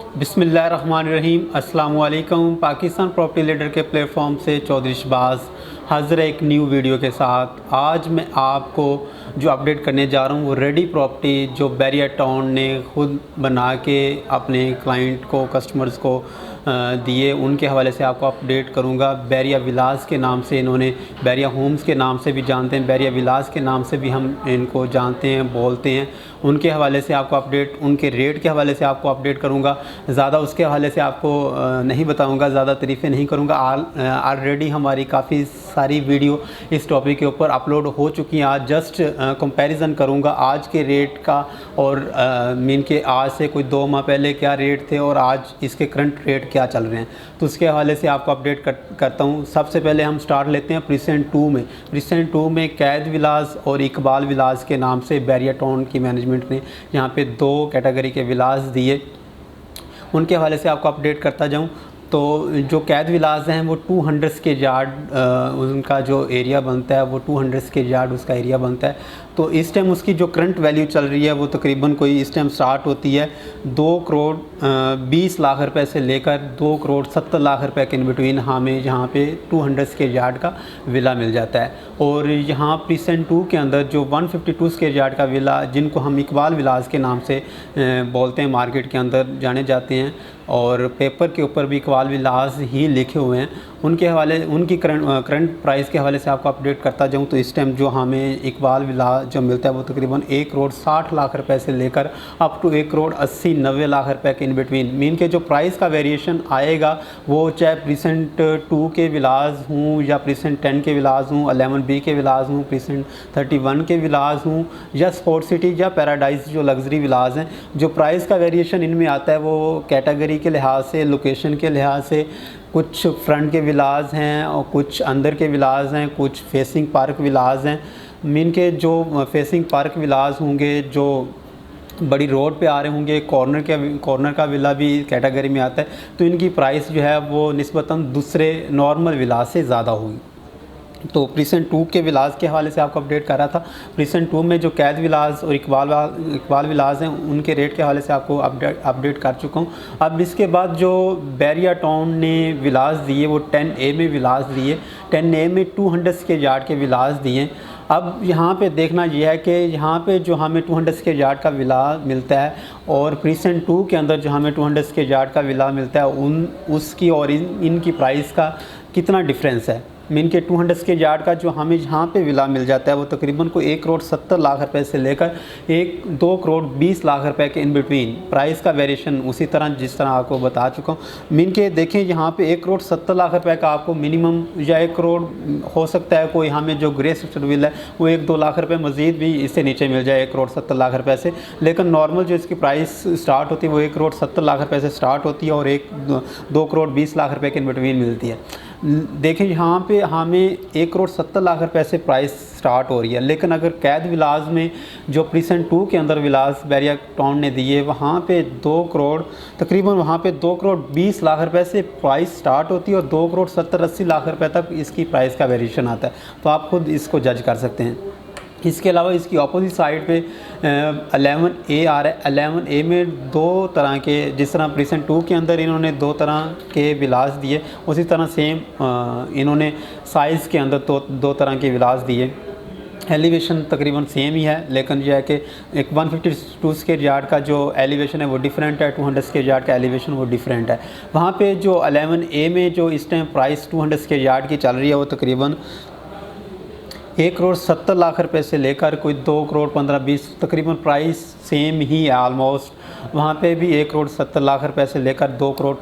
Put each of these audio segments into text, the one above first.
बिस्मिल्लाहिर्रहमानिर्रहीम। अस्सलाम वालेकुम। पाकिस्तान प्रॉपर्टी लीडर के प्लेटफॉर्म से चौधरी शहबाज हाज़िर एक न्यू वीडियो के साथ। आज मैं आपको जो अपडेट करने जा रहा हूँ वो रेडी प्रॉपर्टी जो बैरिया टाउन ने ख़ुद बना के अपने क्लाइंट को, कस्टमर्स को दिए, उनके हवाले से आपको अपडेट करूँगा। बैरिया विलास के नाम से इन्होंने, बैरिया होम्स के नाम से भी जानते हैं, बैरिया विलास के नाम से भी हम इनको जानते हैं, बोलते हैं। उनके हवाले से आपको अपडेट, उनके रेट के हवाले से आपको अपडेट करूँगा। ज़्यादा उसके हवाले से आपको नहीं बताऊँगा, ज़्यादा तारीफ़ें नहीं करूँगा। ऑलरेडी हमारी काफ़ी सारी वीडियो इस टॉपिक के ऊपर अपलोड हो चुकी हैं। आज जस्ट कंपैरिजन करूँगा आज के रेट का और मीन के आज से कोई 2 माह पहले क्या रेट थे और आज इसके करंट रेट क्या चल रहे हैं, तो उसके हवाले से आपको अपडेट करता हूँ। सबसे पहले हम स्टार्ट लेते हैं प्रीसेंट 2 में। प्रीसेंट 2 में कैद विलास और इकबाल विलास के नाम से बैरिया टाउन की मैनेजमेंट ने यहाँ पे 2 कैटेगरी के विलास दिए, उनके हवाले से आपको अपडेट करता जाऊँ। तो जो कैद विलास हैं वो 200 स्क्वायर यार्ड उनका जो एरिया बनता है वो 200 स्क्वायर यार्ड उसका एरिया बनता है। तो इस टाइम उसकी जो करंट वैल्यू चल रही है वो तकरीबन कोई इस टाइम स्टार्ट होती है 2 करोड़ 20 लाख रुपए से लेकर 2 करोड़ 70 लाख रुपए के इन बिटवीन हमें यहाँ पे 200 स्क्वायर यार्ड का विला मिल जाता है। और यहाँ प्रीसेंट 2 के अंदर जो 152 स्क्वायर यार्ड का विला, जिनको हम इकबाल विलास के नाम से बोलते हैं, मार्केट के अंदर जाने जाते हैं और पेपर के ऊपर भी इकबाल विलास ही लिखे हुए हैं, उनके हवाले, उनकी करंट प्राइस के हवाले से आपको अपडेट करता जाऊं। तो इस टाइम जो हमें इकबाल विलास जो मिलता है वो तकरीबन 1 करोड़ 60 लाख रुपए से लेकर अप टू 1 करोड़ 80-90 लाख रुपए के इन बिटवीन मीन के जो प्राइस का वेरिएशन आएगा वो चाहे प्रीसेंट 2 के विलास हूँ या प्रीसेंट 10 के विलास हूँ, 11B के विलास हूँ, प्रीसेंट 31 के विलास हूँ या स्पोर्ट सिटी या पैराडाइज जो लग्जरी विलास हैं, जो प्राइस का वेरिएशन इनमें आता है वो कैटेगरी के लिहाज से, लोकेशन के लिहाज से, कुछ फ्रंट के विलास हैं और कुछ अंदर के विलास हैं, कुछ फेसिंग पार्क विलास हैं। मीन के जो फेसिंग पार्क विलास होंगे, जो बड़ी रोड पे आ रहे होंगे, कॉर्नर का विला भी कैटेगरी में आता है, तो इनकी प्राइस जो है वो निस्बतन दूसरे नॉर्मल विलास से ज़्यादा होगी। तो प्रीसेंट 2 के विलास के हवाले से आपको अपडेट कर रहा था। प्रीसेंट 2 में जो कैद विलास और इकबाल विलास हैं उनके रेट के हवाले से आपको अपडेट कर चुका हूँ। अब इसके बाद जो बैरिया टाउन ने विलास दिए वो 10A में विलास दिए, 10A में 200 स्क्वायर यार्ड के विलास दिए। अब यहाँ पे देखना यह है कि यहाँ पे जो हमें 200 स्क्वायर यार्ड का विला मिलता है और प्रीसेंट 2 के अंदर जो हमें 200 स्क्वायर यार्ड का विला मिलता है उसकी और इनकी प्राइस का कितना डिफरेंस है। मीन के 200 स्क्वायर यार्ड का जो हमें यहाँ पे विला मिल जाता है वो तकरीबन को 1 करोड़ 70 लाख रुपए से लेकर 2 करोड़ 20 लाख रुपए के इन बिटवीन प्राइस का वेरिएशन उसी तरह जिस तरह आपको बता चुका हूँ। मीन के देखें यहाँ पे 1 करोड़ 70 लाख रुपए का आपको मिनिमम या 1 करोड़ हो सकता है, कोई हमें जो ग्रे स्ट्रक्चर विला है वो 1-2 लाख रुपये मज़ीद भी इससे नीचे मिल जाए 1 करोड़ 70 लाख रुपये से, लेकिन नॉर्मल जो इसकी प्राइस स्टार्ट होती है वो 1 करोड़ 70 लाख रुपये से स्टार्ट होती है और 2 करोड़ 20 लाख रुपये के इन बिटवीन मिलती है। देखें यहाँ पे हमें 1 करोड़ 70 लाख रुपए से प्राइस स्टार्ट हो रही है, लेकिन अगर कैद विलास में जो प्रीसेंट 2 के अंदर विलास बैरिया टाउन ने दिए वहाँ पे 2 करोड़ तकरीबन वहाँ पे 2 करोड़ 20 लाख रुपए से प्राइस स्टार्ट होती है और 2 करोड़ 70-80 लाख रुपए तक इसकी प्राइस का वेरिएशन आता है। तो आप खुद इसको जज कर सकते हैं। इसके अलावा इसकी अपोजिट साइड पे 11A आ रहा है। 11A में 2 तरह के, जिस तरह प्रीसेंट 2 के अंदर इन्होंने 2 तरह के विलास दिए, उसी तरह सेम इन्होंने साइज़ के अंदर 2 तरह के विलास दिए। एलिवेशन तकरीबन सेम ही है, लेकिन यह है कि एक 152 स्क्वायर यार्ड का जो एलिवेशन है वो डिफरेंट है, 200 स्क्वायर यार्ड का एलिवेशन वो डिफरेंट है। वहाँ पे जो 11A में जो इस टाइम प्राइस 200 स्क्वायर यार्ड की चल रही है वो तकरीबन 1 करोड़ 70 लाख रुपए से लेकर कोई 2 करोड़ 15-20 तकरीबन प्राइस सेम ही है ऑलमोस्ट। वहाँ पे भी 1 करोड़ 70 लाख रुपए से लेकर 2 करोड़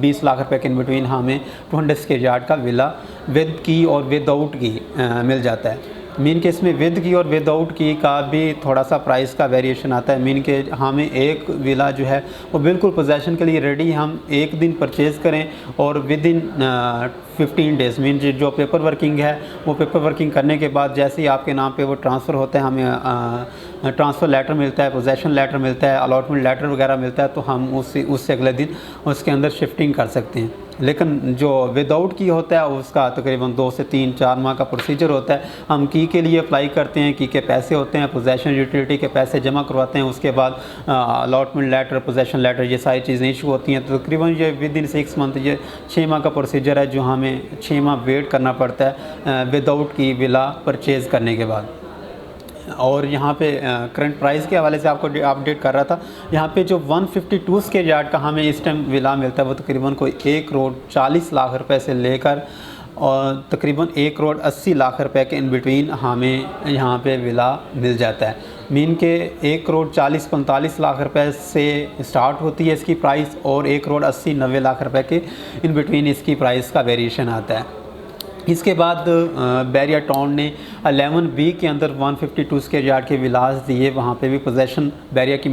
20 लाख रुपए के इन बिटवीन हमें 200 स्क्वायर यार्ड का विला विद की और विदाउट की मिल जाता है। मीन के इसमें विद की और विदाउट की का भी थोड़ा सा प्राइस का वेरिएशन आता है। मीन के हमें एक विला जो है वो बिल्कुल पोजेसन के लिए रेडी, हम एक दिन परचेज़ करें और विद इन 15 डेज़ मीन जो पेपर वर्किंग है वो पेपर वर्किंग करने के बाद जैसे ही आपके नाम पे वो ट्रांसफ़र होता है, हमें ट्रांसफ़र लेटर मिलता है, पोजेसन लेटर मिलता है, अलॉटमेंट लेटर वगैरह मिलता है, तो हम उससे अगले दिन उसके अंदर शिफ्टिंग कर सकते हैं। लेकिन जो विदाउट की होता है उसका तकरीबन 2 से 3-4 माह का प्रोसीजर होता है। हम की के लिए अप्लाई करते हैं, की के पैसे होते हैं, पोजेसन यूटिलिटी के पैसे जमा करवाते हैं, उसके बाद अलॉटमेंट लेटर, पोजेसन लेटर, ये सारी चीज़ें इशू होती हैं। तो तकरीबन ये विद इन 6 मंथ, ये 6 माह का प्रोसीजर है जो हमें 6 माह वेट करना पड़ता है विदाउट की विला परचेज़ करने के बाद। और यहाँ पे करंट प्राइस के हवाले से आपको अपडेट कर रहा था। यहाँ पे जो 152 स्क्वायर यार्ड का हमें इस टाइम विला मिलता है वो तकरीबन कोई 1 करोड़ 40 लाख रुपए से लेकर और तकरीबन 1 करोड़ 80 लाख रुपए के इन बिटवीन हमें यहाँ पे विला मिल जाता है। मीन के 1 करोड़ 40-45 लाख रुपए से स्टार्ट होती है इसकी प्राइस और 1 करोड़ 80-90 लाख रुपए के इन बिटवीन इसकी प्राइस का वेरिएशन आता है। इसके बाद बैरिया टाउन ने 11B के अंदर 152 स्क्वायर यार्ड के विलास दिए। वहाँ पे भी पोजेसन बैरिया की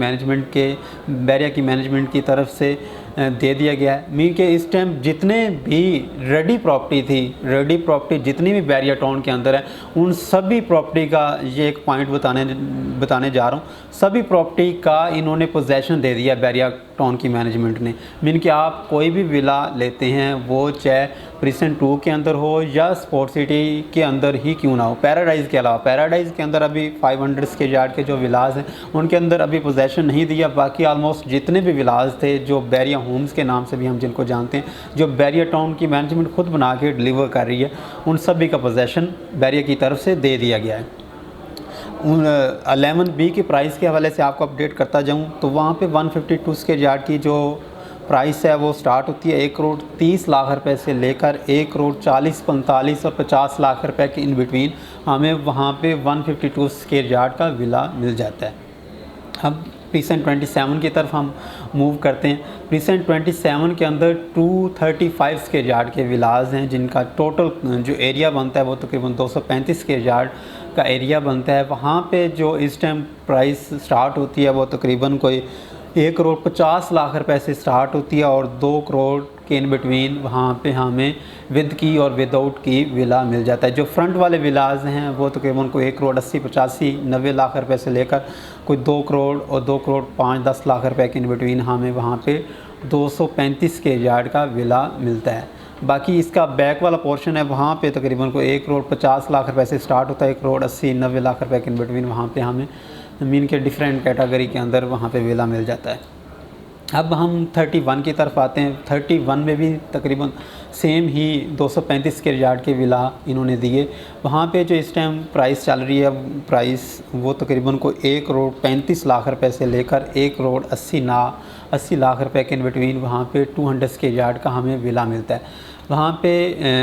मैनेजमेंट की तरफ से दे दिया गया है। मीन के इस टाइम जितने भी रेडी प्रॉपर्टी जितनी भी बैरिया टाउन के अंदर है, उन सभी प्रॉपर्टी का ये एक पॉइंट बताने जा रहा हूँ। सभी प्रॉपर्टी का इन्होंने पोजेसन दे दिया बैरिया टाउन की मैनेजमेंट ने। मीन कि आप कोई भी विला लेते हैं वो चाहे प्रिसेंट 2 के अंदर हो या स्पोर्ट सिटी के अंदर ही क्यों ना हो, पैराडाइज़ के अलावा, पैराडाइज़ के अंदर अभी 500 स्क्वायर यार्ड के जो विलास हैं उनके अंदर अभी पोजेसन नहीं दिया। बाकी आलमोस्ट जितने भी विलास थे जो बैरिया होम्स के नाम से भी हम जिनको जानते हैं, जो बैरिया टाउन की मैनेजमेंट खुद बना के डिलीवर कर रही है, उन सभी का पोजेसन बैरिया की तरफ से दे दिया गया है। 11B की प्राइस के हवाले से आपको अपडेट करता जाऊँ तो वहाँ पे 152 स्क्वायर यार्ड की जो प्राइस है वो स्टार्ट होती है 1 करोड़ 30 लाख रुपए से लेकर 1 करोड़ 40-45 और 50 लाख रुपए के इन बिटवीन हमें वहाँ पे 152 स्क्वायर यार्ड का विला मिल जाता है। अब प्रीसेंट 27 की तरफ हम मूव करते हैं। प्रीसेंट 27 के अंदर 235 स्क्वायर यार्ड के विलास हैं जिनका टोटल जो एरिया बनता है वो तकरीबन 235 स्क्वायर यार्ड का एरिया बनता है। वहाँ पे जो इस टाइम प्राइस स्टार्ट होती है वो तकरीबन कोई 1 करोड़ 50 लाख रुपए से स्टार्ट होती है और 2 करोड़ के इन बिटवीन वहाँ पे हमें विद की और विदाउट की विला मिल जाता है। जो फ्रंट वाले विलाज हैं वो तकरीबन कोई 1 करोड़ 80-85-90 लाख रुपए से लेकर कोई 2 करोड़ और 2 करोड़ 5-10 लाख रुपए के इन बिटवीन हमें वहाँ पे 235 के यार्ड का विला मिलता है। बाकी इसका बैक वाला पोर्शन है वहाँ पे तकरीबन कोई 1 करोड़ 50 लाख रुपए से स्टार्ट होता है, 1 करोड़ 80-90 लाख रुपए के इन बिटवीन वहाँ पे हमें ज़मीन के डिफरेंट कैटेगरी के अंदर वहाँ पे विला मिल जाता है। अब हम 31 की तरफ आते हैं। 31 में भी तकरीबन सेम ही 235 स्क्वायर यार्ड के विला इन्होंने दिए। वहाँ पे जो इस टाइम प्राइस चल रही है प्राइस वो तकरीबन को 1 करोड़ 35 लाख रुपए से लेकर 1 करोड़ 80 लाख रुपए के इन बिटवीन वहाँ पे 200 स्क्वायर यार्ड का हमें विला मिलता है। वहाँ पे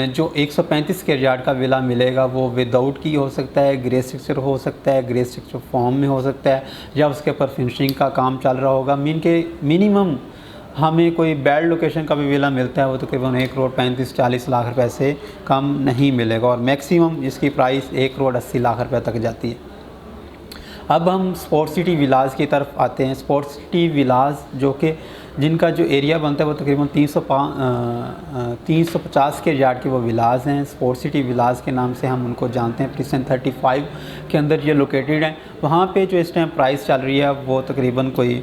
जो 135 स्क्वायर यार्ड का विला मिलेगा वो विदाउट की हो सकता है, ग्रे स्ट्रक्चर हो सकता है, ग्रे स्ट्रक्चर फॉर्म में हो सकता है, या उसके ऊपर फिनिशिंग का काम चल रहा होगा। मीन के मिनिमम हमें कोई बैड लोकेशन का भी विला मिलता है वो तकरीबन 1 करोड़ 35-40 लाख रुपए से कम नहीं मिलेगा और मैक्सिमम इसकी प्राइस 1 करोड़ 80 लाख रुपए तक जाती है। अब हम स्पोर्ट सिटी विलास की तरफ आते हैं। स्पोर्ट सिटी विलास जो कि जिनका जो एरिया बनता है वो तकरीबन 350 के यार्ड के वो विलास हैं। स्पोर्ट सिटी विलास के नाम से हम उनको जानते हैं। प्रीसेंट 35 के अंदर ये लोकेटेड हैं। वहाँ पे जो इस टाइम प्राइस चल रही है वो तकरीबन कोई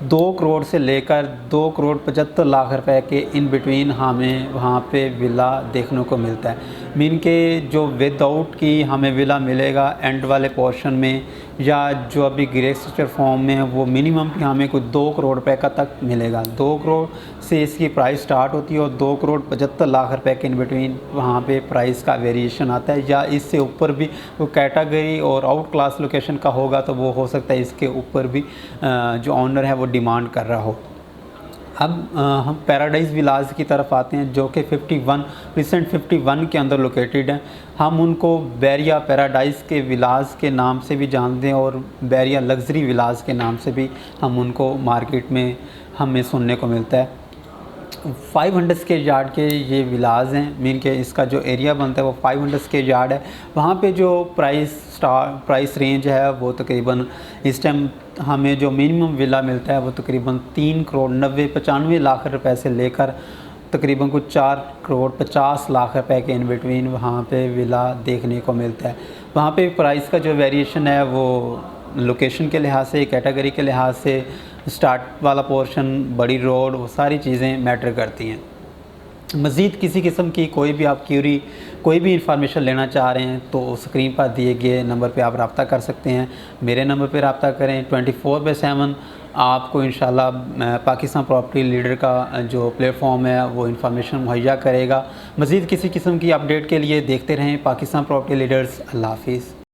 2 करोड़ से लेकर 2 करोड़ 75 लाख रुपए के इन बिटवीन हमें वहाँ पे विला देखने को मिलता है। मीन के जो विदाउट की हमें विला मिलेगा एंड वाले पोर्शन में या जो अभी ग्रे स्ट्रक्चर फॉर्म में है वो मिनिमम भी हमें कोई 2 करोड़ रुपए का तक मिलेगा। 2 करोड़ से इसकी प्राइस स्टार्ट होती है और 2 करोड़ 75 लाख रुपए के इन बिटवीन वहाँ पे प्राइस का वेरिएशन आता है, या इससे ऊपर भी वो कैटेगरी और आउट क्लास लोकेशन का होगा तो वो हो सकता है इसके ऊपर भी जो ऑनर है वो डिमांड कर रहा हो। अब हम पैराडाइज़ विलास की तरफ आते हैं जो कि 51 के अंदर लोकेटेड हैं। हम उनको बैरिया पैराडाइज़ के विलास के नाम से भी जानते हैं और बैरिया लग्जरी विलास के नाम से भी हम उनको मार्केट में हमें सुनने को मिलता है। 500 स्क्वायर यार्ड के ये विलास हैं। मीन के इसका जो एरिया बनता है वो 500 स्क्वायर यार्ड है। वहाँ पे जो प्राइस रेंज है वो तकरीबन इस टाइम हमें जो मिनिमम विला मिलता है वो तकरीबन 3 करोड़ 95 लाख रुपए से लेकर तकरीबन कुछ 4 करोड़ 50 लाख रुपए के इन बिटवीन वहाँ पे विला देखने को मिलता है। वहाँ पे प्राइस का जो वेरिएशन है वो लोकेशन के लिहाज से, कैटेगरी के लिहाज से, स्टार्ट वाला पोर्शन, बड़ी रोड, वो सारी चीज़ें मैटर करती हैं। मज़ीद किसी किस्म की कोई भी आप क्यूरी, कोई भी इंफॉर्मेशन लेना चाह रहे हैं तो स्क्रीन पर दिए गए नंबर पे आप रब्ता कर सकते हैं। मेरे नंबर पे रब्ता करें। 24/7 आपको इंशाल्लाह पाकिस्तान प्रॉपर्टी लीडर का जो प्लेटफॉर्म है वो इंफॉर्मेशन मुहैया करेगा। मज़ीद किसी किस्म की अपडेट के लिए देखते रहें पाकिस्तान प्रॉपर्टी लीडर्स। अल्लाह हाफ़िज़।